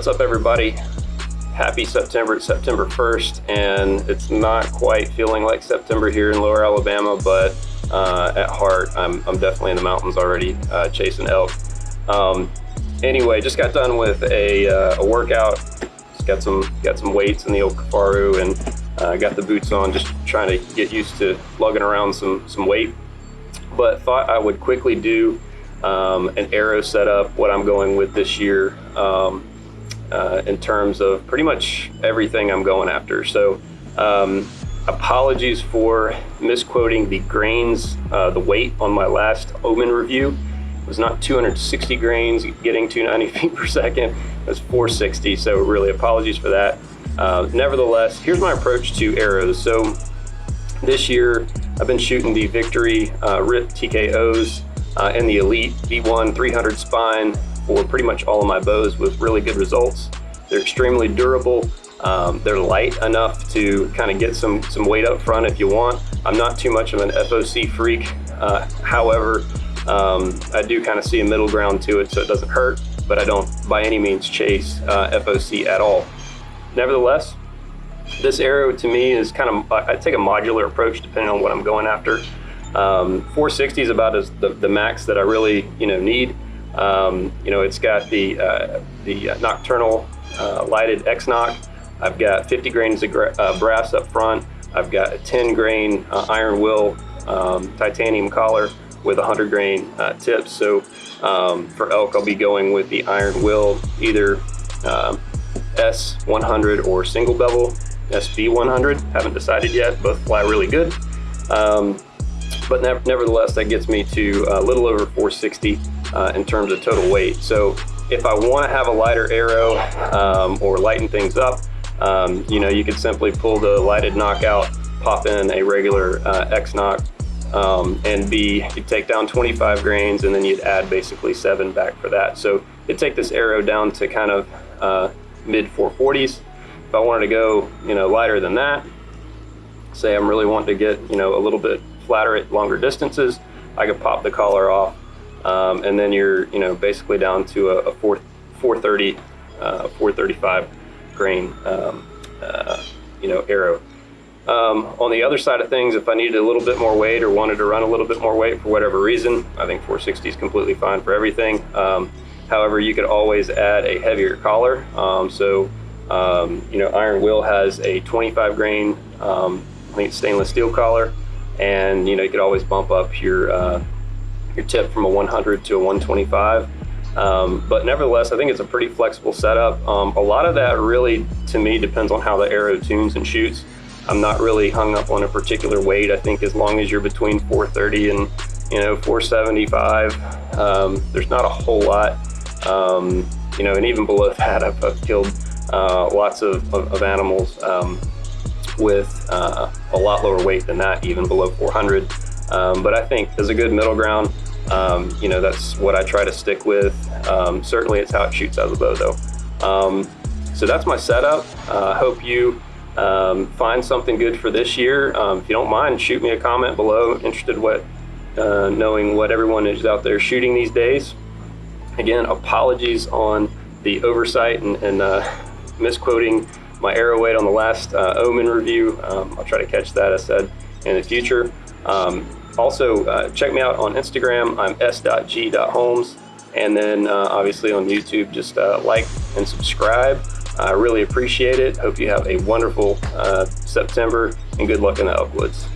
up, everybody? Happy September. It's September 1st, and it's not quite feeling like September here in Lower Alabama, but at heart, I'm definitely in the mountains already chasing elk. Anyway, just got done with a workout. Just got some weights in the old Kafaru, and got the boots on, just trying to get used to lugging around some weight. But thought I would quickly do an arrow setup, what I'm going with this year, in terms of pretty much everything I'm going after. So apologies for misquoting the grains, the weight on my last Omen review. It was not 260 grains getting 290 feet per second. It was 460, so really apologies for that. Nevertheless, here's my approach to arrows. So this year I've been shooting the Victory RIP TKOs and the Elite V1 300 spine for pretty much all of my bows with really good results. They're extremely durable. They're light enough to kind of get some weight up front if you want. I'm not too much of an FOC freak. However, I do kind of see a middle ground to it so it doesn't hurt, but I don't by any means chase FOC at all. Nevertheless, this arrow to me is kind of, I take a modular approach depending on what I'm going after. 460 is about as the max that I really need. It's got the nocturnal lighted X-Nock. I've got 50 grains of brass up front. I've got a 10 grain iron will titanium collar with 100 grain tips. So for elk, I'll be going with the iron will, either S100 or single bevel SB100. Haven't decided yet. Both fly really good. But nevertheless, that gets me to a little over 460 in terms of total weight. So if I want to have a lighter arrow or lighten things up, you could simply pull the lighted knockout, pop in a regular X-Nock, and you'd take down 25 grains, and then you'd add basically 7 back for that. So it'd take this arrow down to kind of mid 440s. If I wanted to go lighter than that, say I'm really wanting to get a little bit flatter at longer distances, I could pop the collar off, and then you're basically down to a 430 435 grain arrow. On the other side of things, if I needed a little bit more weight or wanted to run a little bit more weight for whatever reason, I think 460 is completely fine for everything. However, you could always add a heavier collar. Iron Will has a 25 grain, I think it's stainless steel collar, and you could always bump up your tip from a 100 to a 125. But nevertheless, I think it's a pretty flexible setup. A lot of that really, to me, depends on how the arrow tunes and shoots. I'm not really hung up on a particular weight. I think as long as you're between 430 and 475, there's not a whole lot. And even below that, I've killed lots of animals with a lot lower weight than that, even below 400. But I think there's a good middle ground. That's what I try to stick with. Certainly it's how it shoots out of the bow though. So that's my setup. I hope you find something good for this year. If you don't mind, shoot me a comment below. Interested knowing what everyone is out there shooting these days. Again, apologies on the oversight and misquoting my arrow weight on the last Omen review. I'll try to catch that, I said, in the future. Also, check me out on Instagram. I'm s.g.holmes. And then obviously on YouTube, just like and subscribe. I really appreciate it. Hope you have a wonderful September, and good luck in the elk woods.